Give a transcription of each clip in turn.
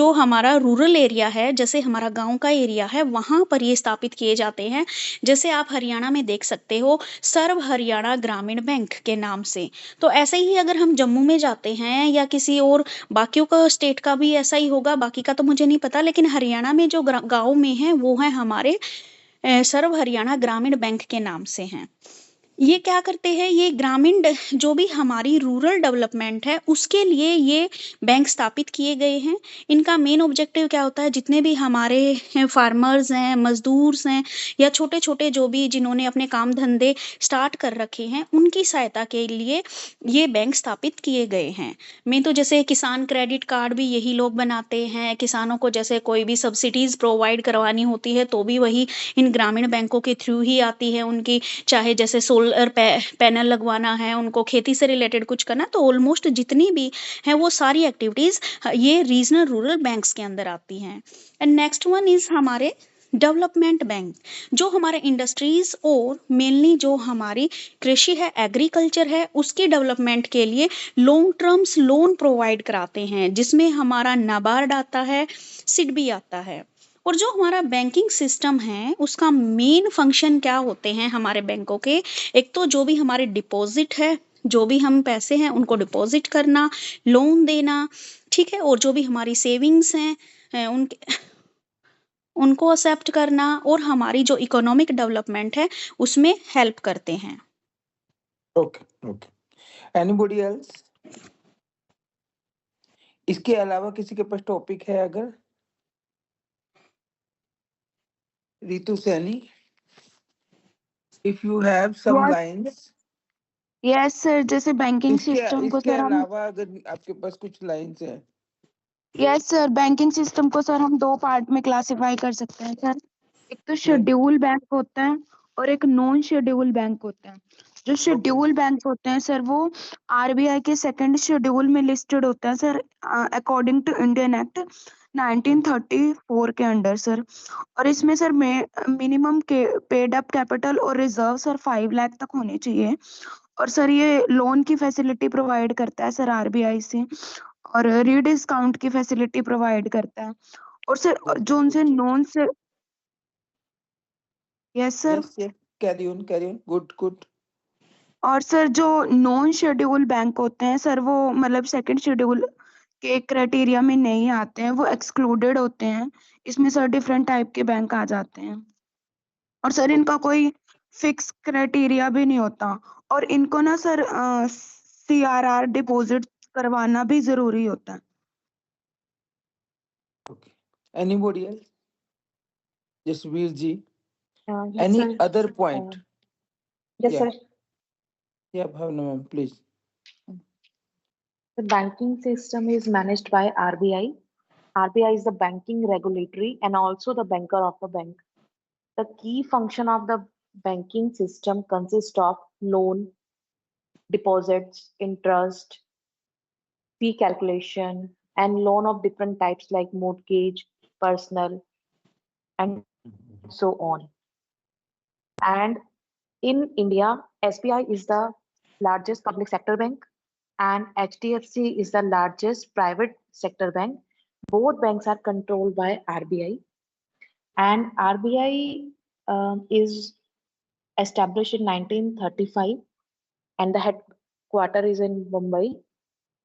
जो हमारा rural area है, जैसे हमारा गाँव का एरिया है, वहाँ पर ये स्थापित किए जाते हैं। जैसे आप हरियाणा में देख सकते हो, सर्व हरियाणा ग्रामीण बैंक के नाम से। तो ऐसे ही अगर हम जम्मू में जाते हैं या किसी और बाकियों का स्टेट का भी ऐसा ही होगा, बाकी का तो मुझे नहीं पता, लेकिन हरियाणा में जो गाँव में है, वो है हमारे सर्व हरियाणा ग्रामीण बैंक के नाम से हैं। ये क्या करते हैं, ये जो भी हमारी रूरल डेवलपमेंट है उसके लिए ये बैंक स्थापित किए गए हैं। इनका मेन ऑब्जेक्टिव क्या होता है, जितने भी हमारे फार्मर्स हैं, मजदूर्स हैं या छोटे छोटे जो भी जिन्होंने अपने काम धंधे स्टार्ट कर रखे हैं, उनकी सहायता के लिए ये बैंक स्थापित किए गए हैं। मैं तो जैसे किसान क्रेडिट कार्ड भी यही लोग बनाते हैं, किसानों को जैसे कोई भी सब्सिडीज प्रोवाइड करवानी होती है तो भी वही इन ग्रामीण बैंकों के थ्रू ही आती है उनकी। चाहे जैसे सोलर पैनल लगवाना है, उनको खेती से रिलेटेड कुछ करना, तो ऑलमोस्ट जितनी भी है वो सारी एक्टिविटीज ये रीजनल रूरल बैंक्स के अंदर आती हैं। एंड नेक्स्ट वन इज हमारे डेवलपमेंट बैंक, जो हमारे इंडस्ट्रीज और मेनली जो हमारी कृषि है, एग्रीकल्चर है, उसकी डेवलपमेंट के लिए लॉन्ग टर्म्स लोन प्रोवाइड कराते हैं, जिसमें हमारा नाबार्ड आता है, सिडबी आता है। और जो हमारा बैंकिंग सिस्टम है उसका मेन फंक्शन क्या होते हैं हमारे बैंकों के, एक तो जो भी हमारे डिपॉजिट है, जो भी हम पैसे हैं उनको डिपॉजिट करना, लोन देना, ठीक है, और जो भी हमारी सेविंग्स हैं उनके उनको एक्सेप्ट करना, और हमारी जो इकोनॉमिक डेवलपमेंट है उसमें हेल्प करते हैं। Okay okay, anybody else? इसके अलावा किसी के पास टॉपिक है अगर? Ritu Saini, if you have some lines. Yes sir, जैसे बैंकिंग सिस्टम को इसके सर हम अलावा अगर आपके पास कुछ लाइंस है? यस सर, बैंकिंग सिस्टम को सर हम दो पार्ट में क्लासिफाई कर सकते हैं सर। एक तो शेड्यूल बैंक होता है और एक नॉन शेड्यूल बैंक होता है। जो शेड्यूल बैंक होते हैं सर वो आरबीआई के सेकंड शेड्यूल में लिस्टेड होता है sir, according to Indian act 1934 के अंडर सर। और इसमें सर मिनिमम के पेड अप कैपिटल और रिजर्व सर 5 लाख तक होने चाहिए। और सर ये लोन की फैसिलिटी प्रोवाइड करता है सर आरबीआई से, और रीडिस्काउंट की फैसिलिटी प्रोवाइड करता है। और सर जो उनसे नॉन से yes sir, carry on good. और सर जो नॉन शेड्यूल बैंक होते हैं सर, वो मतलब सेकंड शेड्यूल के क्राइटेरिया में नहीं आते हैं, वो एक्सक्लूडेड होते हैं। इसमें सर डिफरेंट टाइप के बैंक आ जाते हैं, और सर इनका कोई फिक्स क्राइटेरिया भी नहीं होता। और इनको ना सर सीआरआर डिपॉजिट करवाना भी जरूरी होता है। Anybody else? Jasveer ji, Yes, any sir. other point? Yes, Yeah. sir. Yeah, Bhavna ma'am, please. The banking system is managed by RBI. RBI is the banking regulatory and also the banker of the bank. The key function of the banking system consists of loan, deposits, interest, fee calculation, and loan of different types like mortgage, personal, and so on. And in India, SBI is the largest public sector bank and HDFC is the largest private sector bank. Both banks are controlled by RBI, and RBI is established in 1935 and the headquarter is in Mumbai.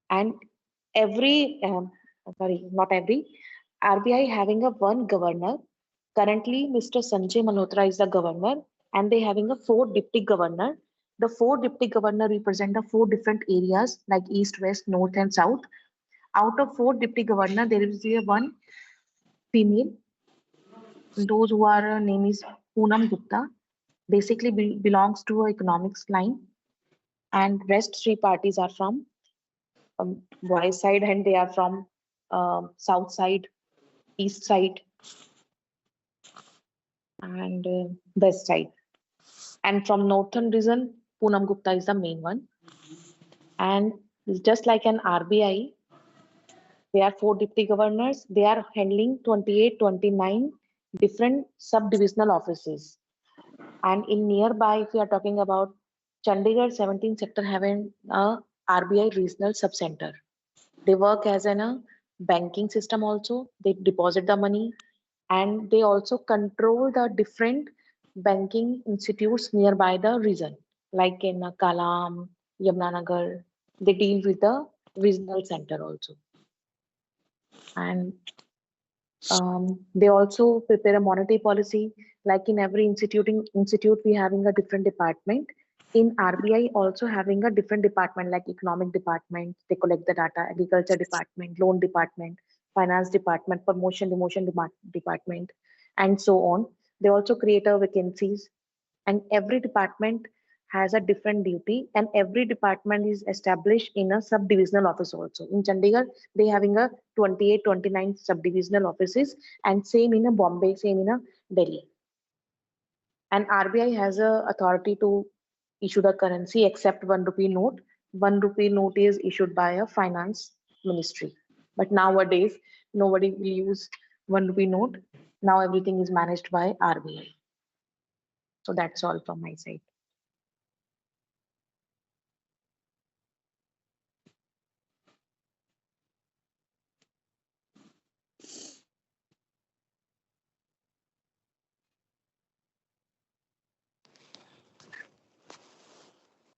And not every, RBI having a one governor. Currently, Mr. Sanjay Malhotra is the governor, and they having a 4 deputy governor. The 4 deputy governor represent the 4 different areas like east, west, north, and south. Out of 4 deputy governor, there is a one female. Those who are name is Poonam Gupta. Basically belongs to economics line, and rest 3 parties are from boys side, and they are from south side, east side, and west side. And from northern region, Poonam Gupta is the main one. And just like an RBI, there are 4 deputy governors. They are handling 28, 29 different sub-divisional offices. And in nearby, if we are talking about Chandigarh 17 sector having a RBI regional sub-center. They work as a banking system also. They deposit the money and they also control the different banking institutes nearby the region, like in Kalam, Yamunanagar. They deal with the regional center also. And they also prepare a monetary policy. Like in every institute, we having a different department. In RBI, also having a different department like economic department. They collect the data, agriculture department, loan department, finance department, promotion, demotion department, and so on. They also create a vacancies, and every department has a different duty, and every department is established in a subdivisional office also. In Chandigarh, they having a 28, 29 subdivisional offices, and same in a Bombay, same in a Delhi. And RBI has a authority to issue the currency except 1 rupee note. 1 rupee note is issued by a finance ministry. But nowadays, nobody will use 1 rupee note. Now everything is managed by RBI. So that's all from my side.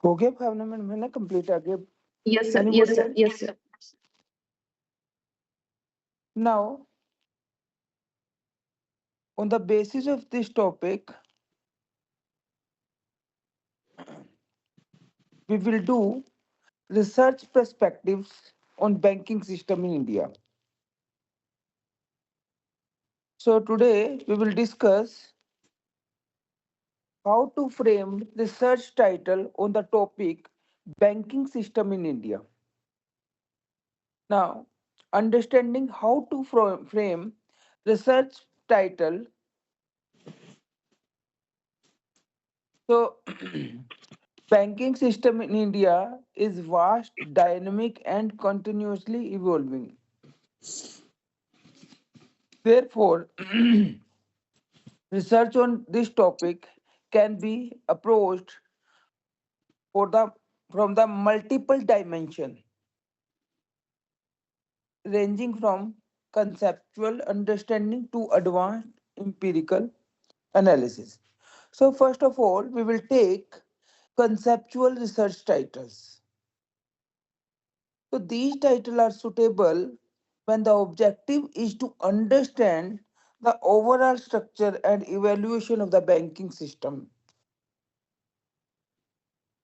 हो गया भावना madam, है ना complete? आगे Yes, sir. Anybody Yes, sir. else? Yes, sir. Now, on the basis of this topic, we will do research perspectives on banking system in India. So today we will discuss how to frame research title on the topic banking system in India. Now, understanding how to frame research title. So, banking system in India is vast, dynamic, and continuously evolving. Therefore, research on this topic can be approached for the from the multiple dimension, ranging from conceptual understanding to advanced empirical analysis. So first of all, we will take conceptual research titles. So these titles are suitable when the objective is to understand the overall structure and evaluation of the banking system.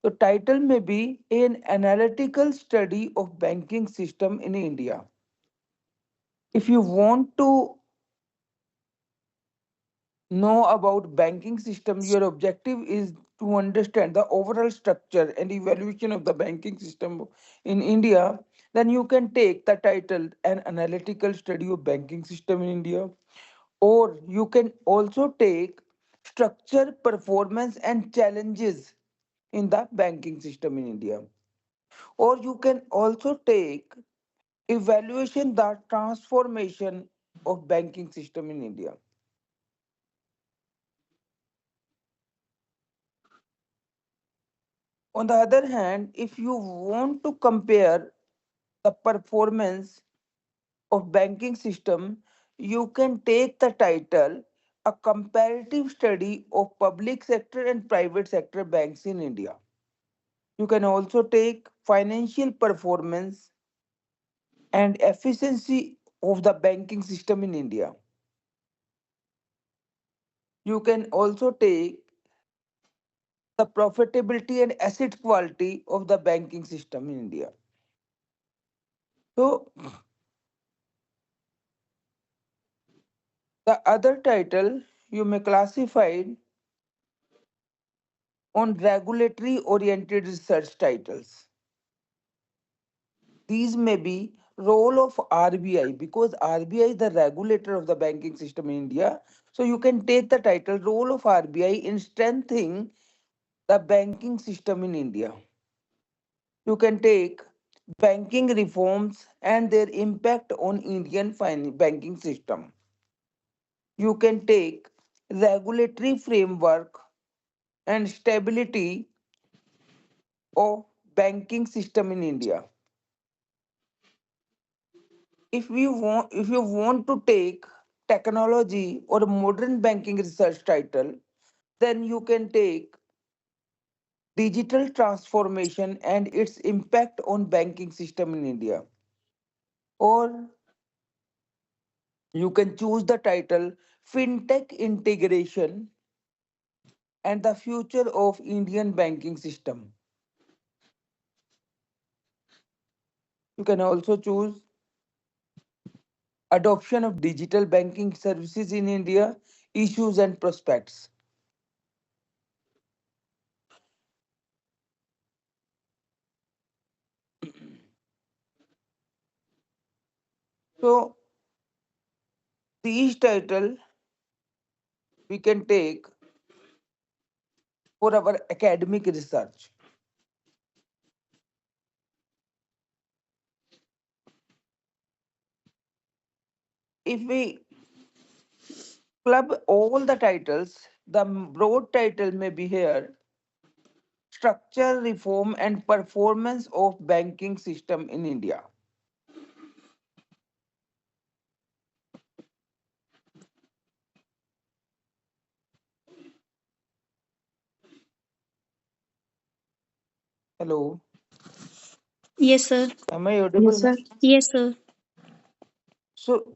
The title may be an analytical study of banking system in India. If you want to know about banking system, your objective is to understand the overall structure and evaluation of the banking system in India, then you can take the title an analytical study of banking system in India, or you can also take structure, performance and challenges in the banking system in India, or you can also take evaluation the transformation of banking system in India. On the other hand, if you want to compare the performance of banking system, you can take the title a comparative study of public sector and private sector banks in India. You can also take financial performance and efficiency of the banking system in India. You can also take the profitability and asset quality of the banking system in India. So the other title you may classify on regulatory oriented research titles. These may be role of RBI, because RBI is the regulator of the banking system in India. So you can take the title role of RBI in strengthening the banking system in India. You can take banking reforms and their impact on Indian banking system. You can take regulatory framework and stability of banking system in India. if you want to take technology or modern banking research title, then you can take digital transformation and its impact on banking system in India. Or you can choose the title fintech integration and the future of Indian banking system. You can also choose adoption of digital banking services in India, issues and prospects. So these title we can take for our academic research. If we club all the titles, the broad title may be here: Structure, Reform and Performance of Banking System in India. Hello, Yes, sir. am I Yes, audible? sir. Yes, sir. So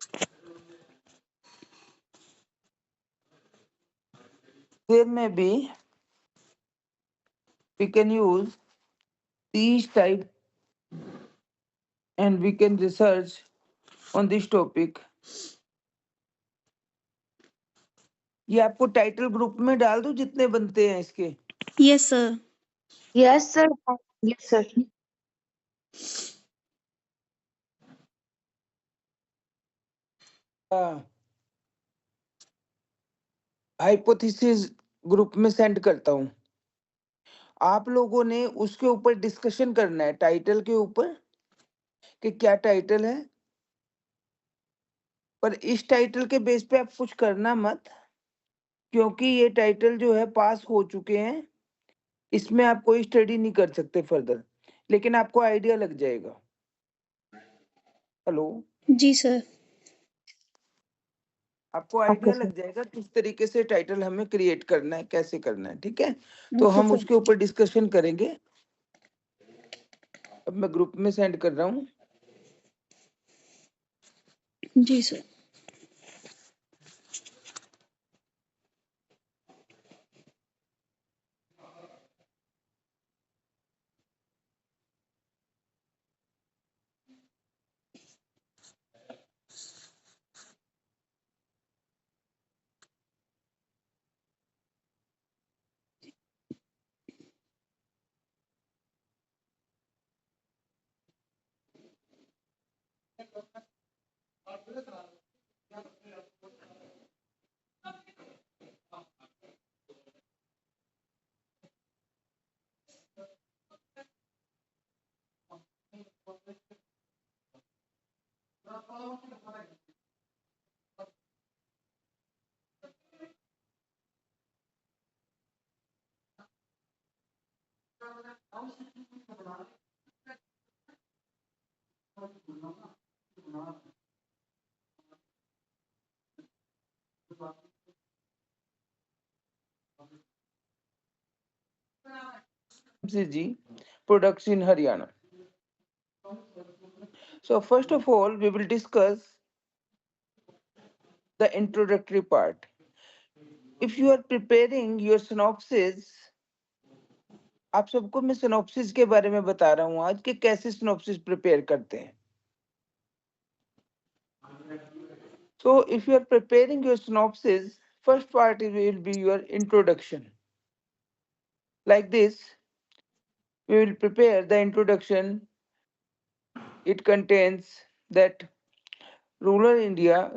there may be, we can use these type and we can research on this topic. ये आपको title group में डाल दूं जितने बनते हैं इसके? Yes, sir. Yes, sir. Yes, sir. Hypothesis group में सेंड करता हूं. आप लोगों ने उसके ऊपर डिस्कशन करना है, टाइटल के ऊपर कि क्या टाइटल है. पर इस टाइटल के बेस पे आप कुछ करना मत, क्योंकि ये टाइटल जो है पास हो चुके हैं, इसमें आप कोई स्टडी नहीं कर सकते फर्दर, लेकिन आपको आइडिया लग जाएगा. हेलो, जी सर. आपको Okay, आइडिया sir. लग जाएगा किस तरीके से टाइटल हमें क्रिएट करना है, कैसे करना है. ठीक है, तो ओके हम सर. उसके ऊपर डिस्कशन करेंगे. अब मैं ग्रुप में सेंड कर रहा हूँ. जी sir. FMCG products in Haryana. So first of all, we will discuss the introductory part. If you are preparing your synopsis, आप सबको मैं सिनॉप्सिस के बारे में बता रहा हूँ आज कि कैसे सिनॉप्सिस प्रिपेयर करते हैं. So if you are preparing your synopsis, first part will be your introduction. Like this, we will prepare the introduction. It contains that rural India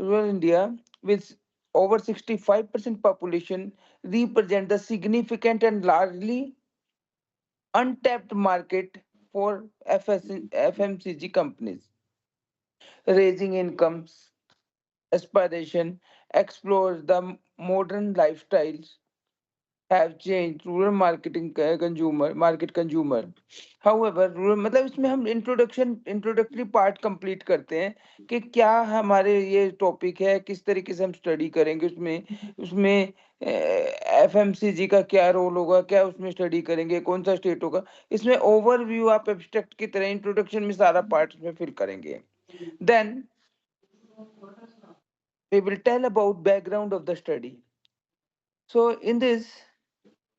with over 65% population represent the significant and largely untapped market for FMCG companies, raising incomes, aspiration, explore the modern lifestyles, have changed rural marketing consumer. However, rural मतलब इसमें हम introductory part complete करते हैं कि क्या हमारे ये topic है, किस तरीके से हम स्टडी करेंगे उसमें उसमें एफएमसीजी का क्या रोल होगा, क्या उसमें स्टडी करेंगे, कौन सा स्टेट होगा। इसमें ओवरव्यू आप एब्स्ट्रैक्ट की तरह इंट्रोडक्शन में सारा पार्ट इसमें फिल करेंगे। Then we will tell about background of the study. So in this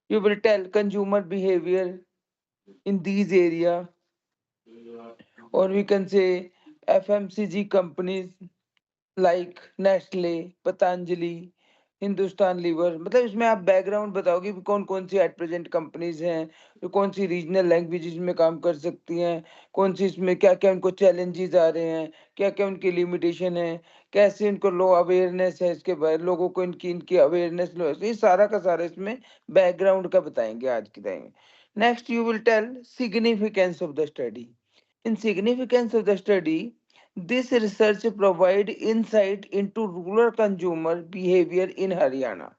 you will tell consumer behavior in these area, or we can say FMCG companies like Nestle, Patanjali, Hindustan Lever. मतलब इसमें आप background बताओगे कि कौन कौन सी at present companies हैं, तो कौन सी रीजनल लैंग्वेजेस में काम कर सकती हैं, कौन सी इसमें क्या क्या उनको चैलेंजेस आ रहे हैं, क्या क्या उनकी लिमिटेशन है, कैसे उनको लो अवेयरनेस है, इसके बाद लोगों को इनकी इनकी अवेयरनेस लो, ये सारा का सारा इसमें बैकग्राउंड का बताएंगे आज के टाइम में। Next you will tell significance of the study. In significance of the study, this research provide insight into rural consumer behavior in Haryana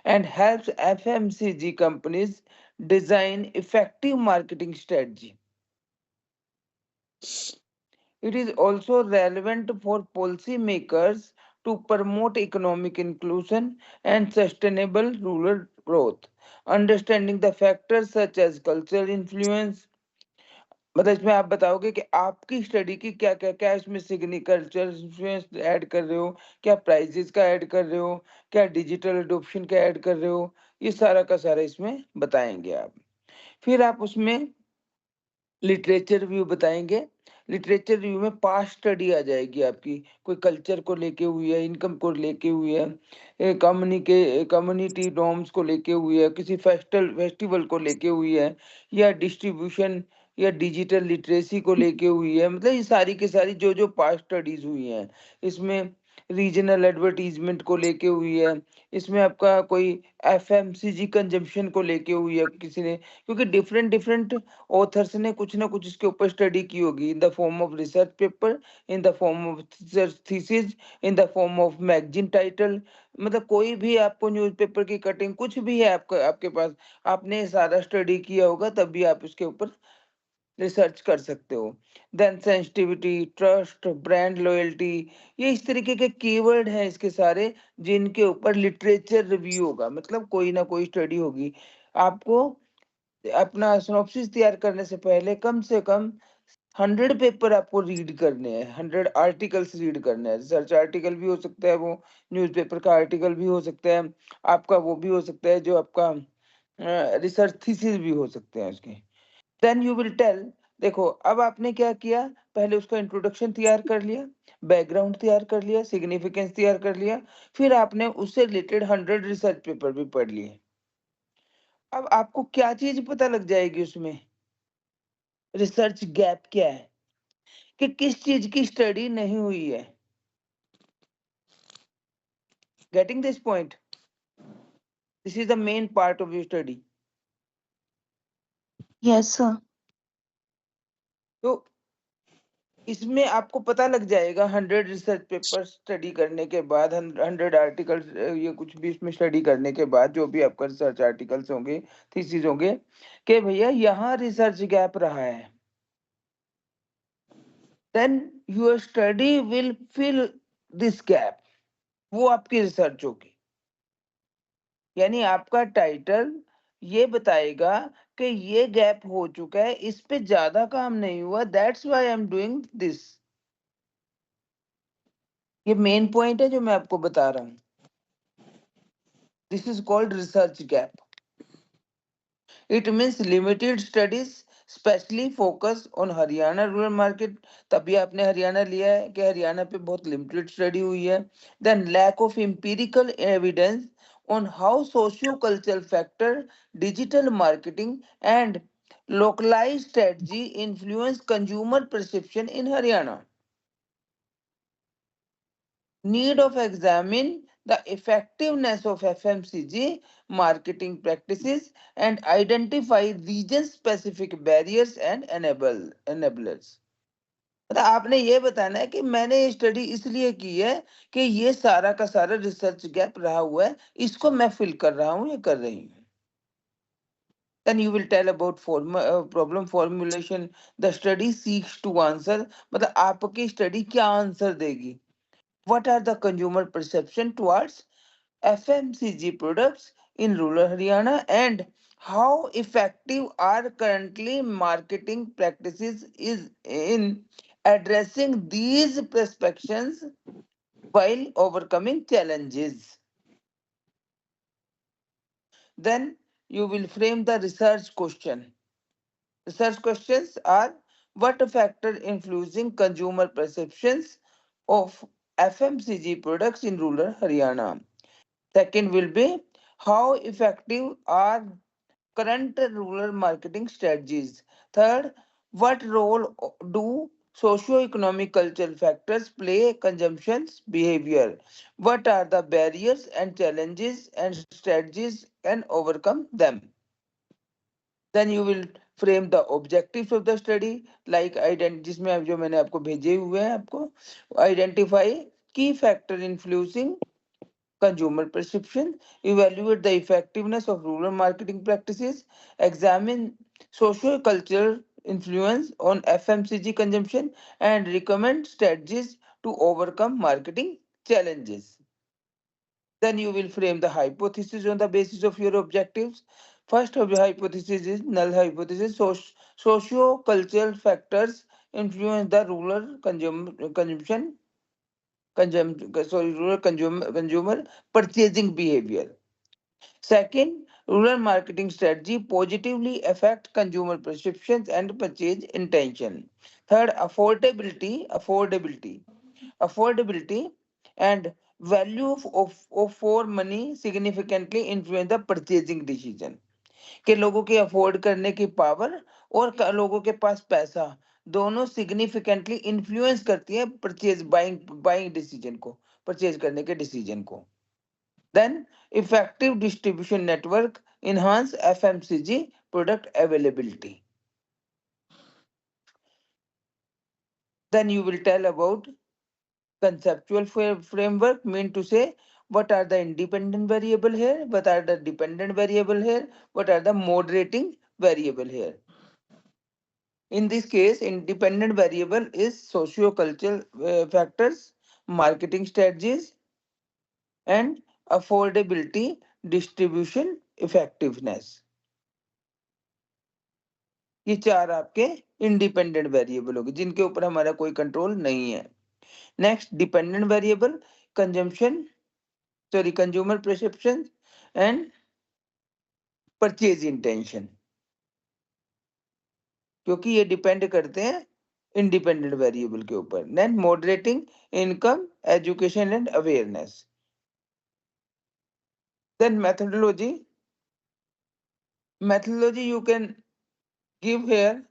and helps FMCG companies design effective marketing strategy. It is also relevant for policymakers to promote economic inclusion and sustainable rural growth. Understanding the factors such as cultural influence, मतलब इसमें आप बताओगे कि आपकी study की क्या क्या क्या इसमें सिग्निकल्चर इन्फ्लुएंस ऐड कर रहे हो, क्या प्राइजेस का ऐड कर रहे हो, क्या डिजिटल एडोप्शन का ऐड कर रहे हो, ये सारा का सारा इसमें बताएंगे आप। फिर आप उसमें लिटरेचर रिव्यू बताएंगे। लिटरेचर रिव्यू में पास्ट स्टडी आ जाएगी आपकी, कोई कल्चर को लेके हुई है, इनकम को लेके हुई है, कम्युनिटी नॉर्म्स को लेके हुई है, किसी फेस्टिवल को लेके हुई है, या डिस्ट्रीब्यूशन या डिजिटल लिटरेसी को लेके हुई है। मतलब ये सारी की सारी जो जो पास्ट स्टडीज हुई हैं इसमें रीजनल एडवर्टीजमेंट को लेके हुई है, इसमें आपका कोई एफएमसीजी कंजम्पशन को लेके हुई है किसी ने, क्योंकि डिफरेंट डिफरेंट ऑथर्स ने कुछ ना कुछ इसके ऊपर स्टडी की होगी, in the form of research paper, in the form of thesis, in the form of magazine title. मतलब कोई भी आपको न्यूज़पेपर की कटिंग कुछ भी है आपका आपके पास, आपने सारा स्टडी किया होगा तब भी आप इसके ऊपर रिसर्च कर सकते हो। Then sensitivity, trust, brand loyalty, ये इस तरीके के कीवर्ड हैं इसके सारे, जिनके ऊपर लिटरेचर रिव्यू होगा, मतलब कोई ना कोई स्टडी होगी। आपको अपना सिनॉप्सिस तैयार करने से पहले कम से कम 100 पेपर आपको रीड करने हैं, 100 आर्टिकल्स रीड करने हैं। रिसर्च आर्टिकल भी हो सकता है, वो न्यूज़पेपर का आर्टिकल भी हो सकता है, आपका वो भी हो सकता है जो आपका रिसर्च थीसिस भी हो सकते हैं उसके। देन यू विल टेल, देखो अब आपने क्या किया, पहले उसका इंट्रोडक्शन तैयार कर लिया, बैकग्राउंड तैयार कर लिया, सिग्निफिकेंस तैयार कर लिया, फिर आपने उससे रिलेटेड 100 रिसर्च पेपर भी पढ़ लिए। अब आपको क्या चीज पता लग जाएगी उसमें, रिसर्च गैप क्या है, कि किस चीज की स्टडी नहीं हुई है। Getting this point, this is the main part of your study. Yes, sir. तो इसमें आपको पता लग जाएगा 100 रिसर्च पेपर स्टडी करने के बाद, 100 आर्टिकल्स, ये कुछ भी इसमें स्टडी करने के बाद, जो भी आपका रिसर्च आर्टिकल्स होंगे, थीसिस होंगे, कि भैया यहाँ रिसर्च गैप रहा है। Then your study will fill this gap, वो आपकी रिसर्च होगी। यानी आपका टाइटल ये बताएगा कि ये गैप हो चुका है, इस पे ज्यादा काम नहीं हुआ, that's why I am doing this. ये मेन पॉइंट है जो मैं आपको बता रहा हूँ। This is called research gap. It means limited studies, specially focus on Haryana rural market. तभी आपने हरियाणा लिया है कि हरियाणा पे बहुत limited study हुई है। Then lack of empirical evidence on how socio-cultural factor, digital marketing and localized strategy influence consumer perception in Haryana. Need of examine the effectiveness of FMCG marketing practices and identify region specific barriers and enablers। मतलब आपने ये बताना है कि मैंने ये study इसलिए की है कि ये सारा का सारा रिसर्च गैप रहा हुआ है, इसको मैं फिल कर रहा हूँ, ये कर रही हूँ। Then you will tell about problem formulation. The study seeks to answer, मतलब आपकी स्टडी क्या आंसर देगी. What are the consumer perception towards FMCG products in rural Haryana, and how effective are currently marketing practices is in addressing these perceptions while overcoming challenges. Then you will frame the research question. Research questions are: what factor influencing consumer perceptions of FMCG products in rural Haryana? Second will be: how effective are current rural marketing strategies? Third, what role do socio-economic cultural factors play consumption's behavior? What are the barriers and challenges and strategies and overcome them? Then you will frame the objectives of the study, like जिसमें अब जो मैंने आपको भेजे हुए हैं आपको, identify key factor influencing consumer perception, evaluate the effectiveness of rural marketing practices, examine socio-cultural influence on FMCG consumption, and recommend strategies to overcome marketing challenges. Then you will frame the hypothesis on the basis of your objectives. First of the hypothesis is null hypothesis. Socio-cultural factors influence the rural consumer purchasing behavior. Second, rural marketing strategy positively affect consumer perceptions and purchase intention. Third, affordability and value of for money significantly influence the purchasing decision. कि लोगों की afford करने की power और लोगों के पास पैसा दोनों सिग्निफिकेंटली इन्फ्लुएंस करती है परचेज बाइंग बाइंग डिसीजन को, परचेज करने के डिसीजन को. Then effective distribution network enhance FMCG product availability. Then you will tell about conceptual framework, mean to say what are the independent variable here, what are the dependent variable here, what are the moderating variable here. In this case, independent variable is socio-cultural factors, marketing strategies, and affordability, distribution effectiveness. ये चार आपके independent variable होंगे जिनके ऊपर हमारा कोई control नहीं है. Next, dependent variable consumption, sorry consumer perception and purchase intention, क्योंकि ये डिपेंड करते हैं इंडिपेंडेंट वेरिएबल के ऊपर. Then moderating income, education and awareness. Then methodology you can give here.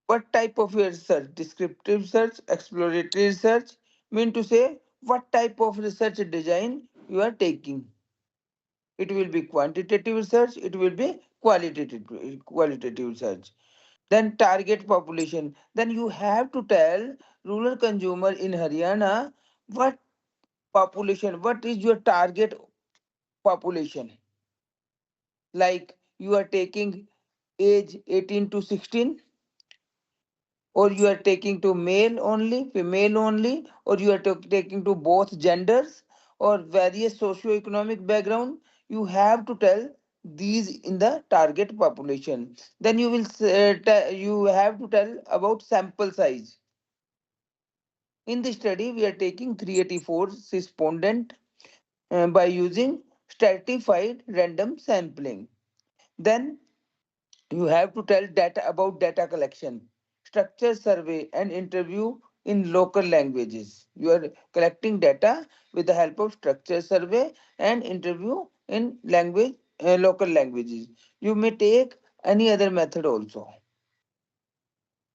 What type of your research? Descriptive research, exploratory research, mean to say what type of research design you are taking. It will be quantitative research, it will be qualitative research. Then target population. Then you have to tell rural consumer in Haryana what population, what is your target population. Like you are taking age 18 to 16, or you are taking to male only, female only, or you are taking to both genders or various socio-economic background. You have to tell these in the target population. Then you will you have to tell about sample size. In this study, we are taking 384 respondent by using stratified random sampling. Then you have to tell data about data collection, structure survey, and interview in local languages. You are collecting data with the help of structure survey and interview in local languages. You may take any other method also.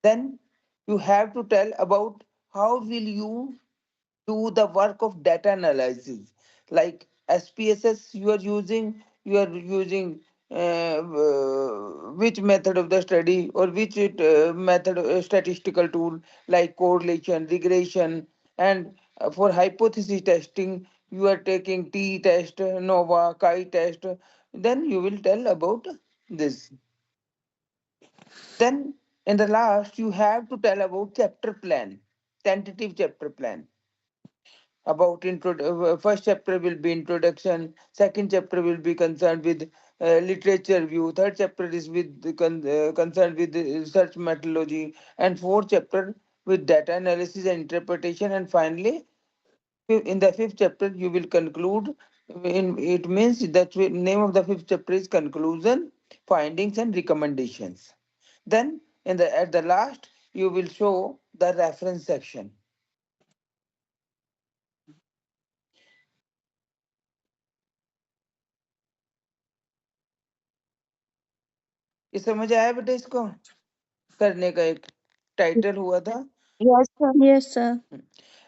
Then you have to tell about how will you do the work of data analysis, like SPSS you are using which method of the study, or which method statistical tool like correlation, regression, and for hypothesis testing you are taking t test, nova, chi test. Then you will tell about this. Then in the last, you have to tell about chapter plan, tentative chapter plan. About first chapter will be introduction, second chapter will be concerned with literature view, third chapter is with concerned with research methodology, and fourth chapter with data analysis and interpretation, and finally in the fifth chapter you will conclude. It means that name of the fifth chapter is conclusion, findings and recommendations. Then at the last you will show the reference section. ये समझ आया बेटा? इसको करने का एक title हुआ था। Yes, sir. Yes, sir.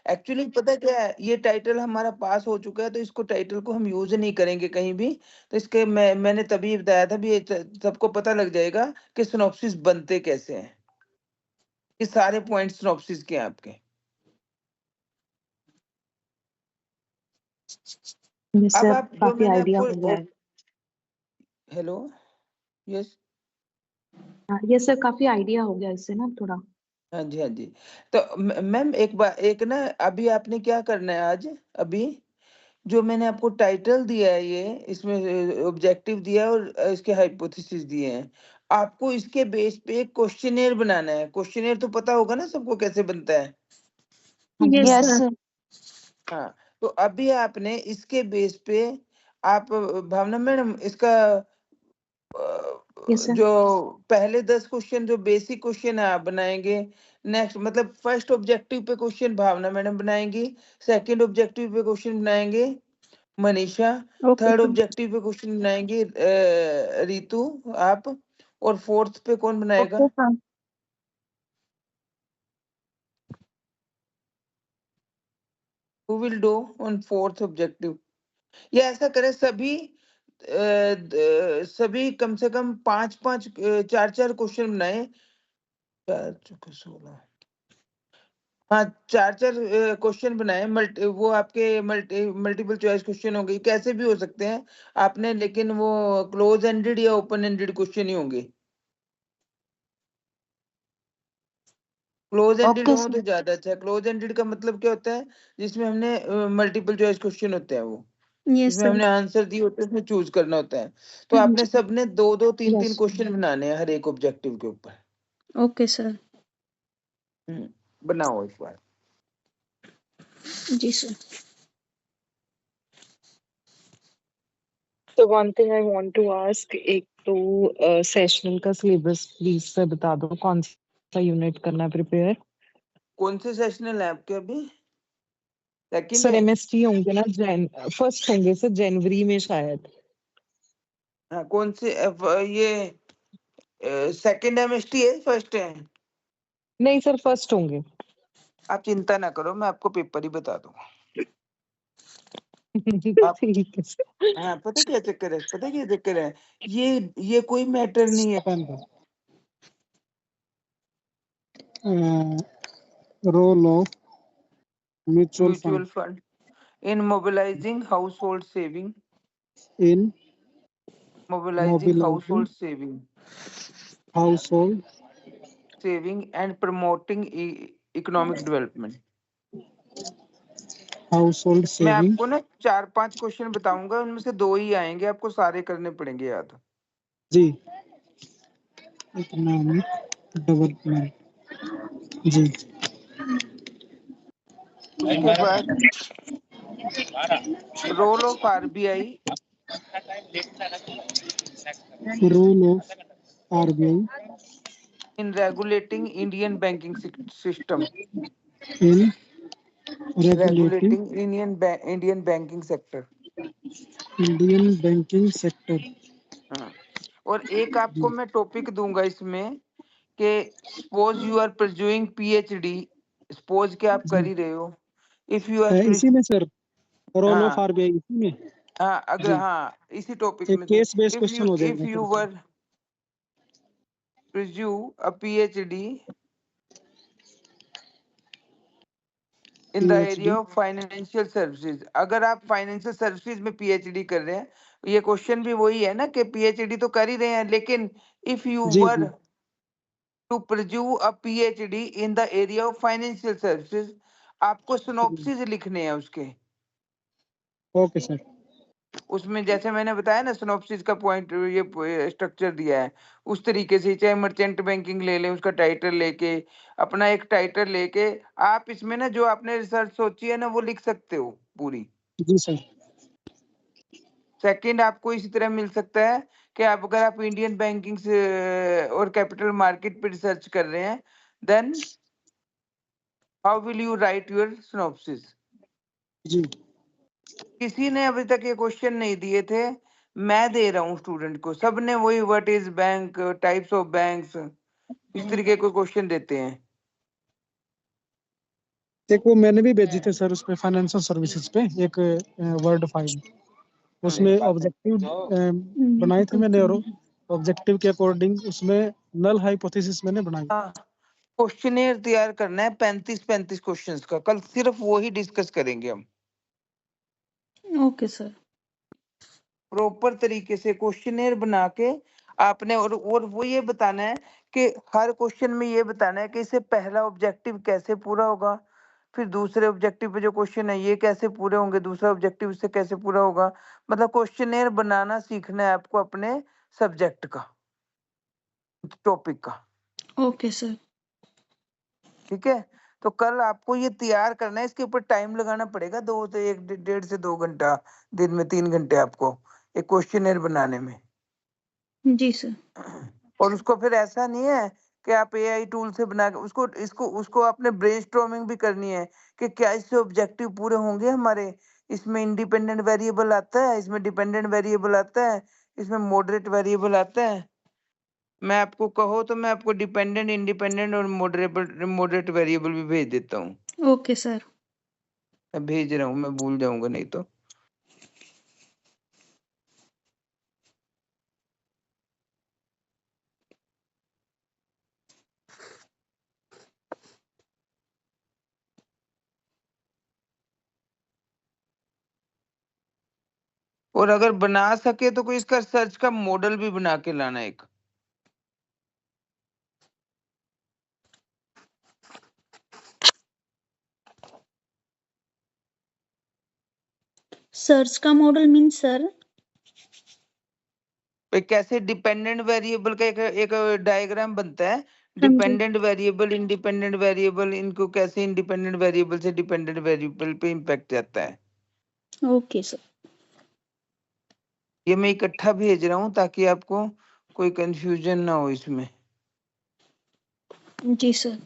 Actually पता क्या है, ये टाइटल हमारा पास हो चुका है, तो इसको टाइटल को हम यूज नहीं करेंगे कहीं भी। तो इसके मैंने तभी बताया था भी, सबको पता लग जाएगा कि सिनॉप्सिस बनते कैसे हैं। ये सारे पॉइंट सिनॉप्सिस के हैं आपके। Yes, अब sir, आप जो काफी मैंने आइडिया हो गया आपको है। हेलो, यस, Yes, sir, काफी आइडिया हो गया इससे ना थोड़ा। हाँ जी, हाँ जी। तो मैम एक ना, अभी आपने क्या करना है आज, अभी जो मैंने आपको टाइटल दिया है, ये इसमें ऑब्जेक्टिव दिया है और इसके हाइपोथेसिस दिए हैं। आपको इसके बेस पे एक क्वेश्चनेयर बनाना है। क्वेश्चनेयर तो पता होगा ना सबको कैसे बनता है? Yes, Yes, sir. sir. हाँ, तो अभी आपने इसके बेस पे आप भावना मैडम इसका Yes, sir. जो पहले 10 क्वेश्चन जो बेसिक क्वेश्चन है आप बनाएंगे। नेक्स्ट मतलब फर्स्ट ऑब्जेक्टिव पे क्वेश्चन भावना मैडम बनाएंगी, सेकंड ऑब्जेक्टिव पे क्वेश्चन बनाएंगे Manisha, Okay, third sir. Objective पे क्वेश्चन बनाएंगे रितु आप, और फोर्थ पे कौन बनाएगा? Okay, sir. Who will do on fourth objective? या ऐसा करें सभी कम से कम 5-5 4-4 क्वेश्चन बनाए। 4 चौके 16, हाँ 4-4 क्वेश्चन बनाए। वो आपके मल्टीपल चॉइस क्वेश्चन होंगे, कैसे भी हो सकते हैं आपने, लेकिन वो क्लोज एंडेड या ओपन एंडेड क्वेश्चन ही होंगे। क्लोज एंडेड Okay, हो sir. तो ज्यादा अच्छा है। क्लोज एंडेड का मतलब क्या होता है? जिसमें हमने मल्टीपल चॉइस क्वेश्चन होते हैं, वो Yes, जिसमें sir. हमने आंसर दिए होते हैं, उसमें चूज करना होता है। तो हाँ आपने जी। सबने 2-2 3-3 Yes. क्वेश्चन बनाने हैं हर एक ऑब्जेक्टिव के ऊपर। Okay, sir. बनाओ इस बार। जी sir. So one thing I want to ask, एक तो सेशनल का सिलेबस प्लीज से बता दो, कौन सा यूनिट करना है प्रिपेयर? कौन से सेशनल है आपके अभी? सेकंड सर है? एमएसटी होंगे ना, फर्स्ट होंगे सर जनवरी में शायद। हाँ, कौन से ये सेकंड एमएसटी है, फर्स्ट है? नहीं सर फर्स्ट होंगे। आप चिंता ना करो, मैं आपको पेपर ही बता दूंगा। आप ठीक है सर। हाँ, पता क्या चक्कर है, पता क्या चक्कर है, ये कोई मैटर नहीं है। Role of mutual mutual fund fund in mobilizing house saving, in mobilizing mobilizing household household saving and promoting economic development। household मैं saving आपको ना 4-5 क्वेश्चन बताऊंगा, उनमें से 2 ही आएंगे, आपको सारे करने पड़ेंगे याद। जी इकोनॉमिक डेवलपमेंट जी। उसके बाद role of RBI role of RBI in regulating Indian banking system, in regulating regulating Indian banking sector. Indian banking sector. हाँ, और एक आपको मैं टॉपिक दूंगा इसमें कि suppose you are pursuing PhD, suppose के आप कर जी ही रहे हो, इफ यू आर इसी में सर, रोल ऑफ हाँ आरबीआई इसी में। हाँ, अगर जी हाँ इसी टॉपिक एक में से केस बेस्ड क्वेश्चन हो इफ जाएगा you sir. Were pursue a PhD in the area PhD of financial services, अगर आप फाइनेंशियल सर्विसेज में पीएचडी कर रहे हैं, ये क्वेश्चन भी वही है ना कि पीएचडी तो कर ही रहे हैं, लेकिन इफ यू जी वर जी to pursue a PhD in the area of financial services. आपको synopsis लिखने हैं उसके। Okay sir. उसमें जैसे मैंने बताया ना सिनॉप्सिस का पॉइंट ये स्ट्रक्चर दिया है उस तरीके से, चाहे मर्चेंट बैंकिंग ले लें, उसका टाइटल लेके अपना एक टाइटल लेके आप इसमें ना जो आपने रिसर्च सोची है ना वो लिख सकते हो पूरी। जी सर। सेकंड आपको इसी तरह मिल सकता है कि आप अगर आप इंडियन बैंकिंग से और कैपिटल मार्केट पे रिसर्च कर रहे हैं, then how will you write your synopsis. जी किसी ने अभी तक ये क्वेश्चन नहीं दिए थे, मैं दे रहा हूँ स्टूडेंट को। सब ने वही what is bank, types of banks, इस तरीके के क्वेश्चन देते हैं। एक वो मैंने भी भेजी थे सर, उस पे फाइनेंशियल सर्विसेज पे एक वर्ड फाइल, उसमें ऑब्जेक्टिव बनाए थे मैंने, और ऑब्जेक्टिव के अकॉर्डिंग उसमें नल हाइपोथेसिस मैंने बनाई। हाँ, क्वेश्चनेयर तैयार करना है 35 क्वेश्चंस का, कल सिर्फ वो ही डिस्कस करेंगे हम। Okay sir. प्रॉपर तरीके से क्वेश्चनेयर बना के आपने और वो ये बताना है कि हर क्वेश्चन में ये बताना है कि इससे पहला ऑब्जेक्टिव कैसे पूरा होगा, फिर दूसरे ऑब्जेक्टिव पे जो क्वेश्चन है ये कैसे पूरे होंगे, दूसरा ऑब्जेक्टिव इससे कैसे पूरा होगा। मतलब क्वेश्चनेयर बनाना सीखना है आपको अपने सब्जेक्ट का, टॉपिक का। Okay sir. ठीक है, तो कल आपको ये तैयार करना है। इसके ऊपर टाइम लगाना पड़ेगा, 1.5 से 2 घंटा, दिन में 3 घंटे आपको एक क्वेश्चनेयर बनाने में। जी सर। और उसको फिर ऐसा नहीं है कि आप एआई टूल से बना के उसको आपने ब्रेनस्टॉर्मिंग भी करनी है कि क्या इससे ऑब्जेक्टिव पूरे होंगे हमारे। इसमें इंडिपेंडेंट वेरिएबल आता है, इसमें डिपेंडेंट वेरिएबल आता है, इसमें मॉडरेट वेरिएबल आता है। मैं आपको कहो तो मैं आपको डिपेंडेंट, इंडिपेंडेंट और मॉडरेट वेरिएबल भी भेज देता हूँ। Okay sir. मैं भेज रहा हूँ, मैं भूल जाऊंगा नहीं तो। और अगर बना सके तो कोई इसका सर्च का मॉडल भी बना के लाना एक। सर्च का मॉडल मीन्स सर? कैसे डिपेंडेंट वेरिएबल का एक डायग्राम बनता है, हाँ जी। डिपेंडेंट वेरिएबल, इंडिपेंडेंट वेरिएबल, इनको कैसे इंडिपेंडेंट वेरिएबल से डिपेंडेंट वेरिएबल पे इम्पैक्ट जाता है। Okay sir. ये मैं इकट्ठा भेज रहा हूँ ताकि आपको कोई कंफ्यूजन ना हो इसमें। जी सर।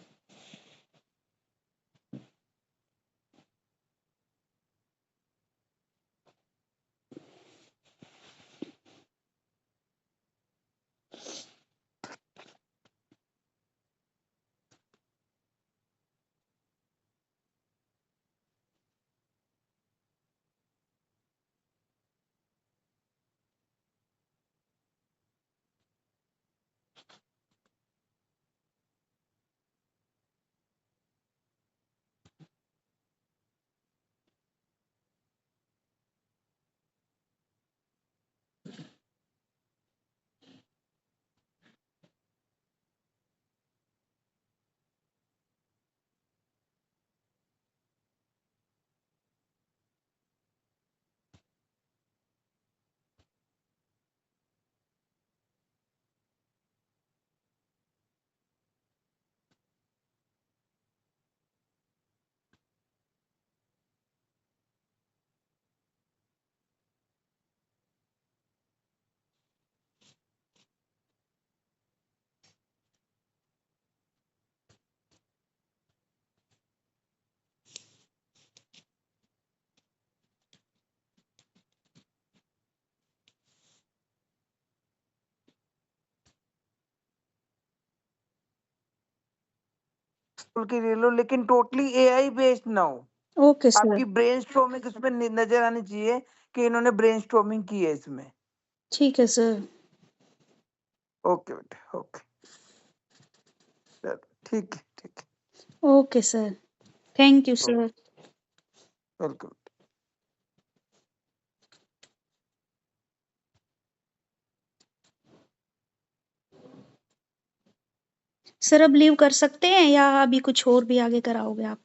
स्कूल की ले लो, लेकिन टोटली एआई बेस्ड ना हो। Okay sir. आपकी ब्रेनस्टॉर्मिंग उसमें नजर आनी चाहिए कि इन्होंने ब्रेनस्टॉर्मिंग की है इसमें। ठीक है सर। ओके बेटा, ओके, चलो ठीक है, ठीक है, okay sir. Thank you sir. Welcome. Sir अब लीव कर सकते हैं या अभी कुछ और भी आगे कराओगे आप?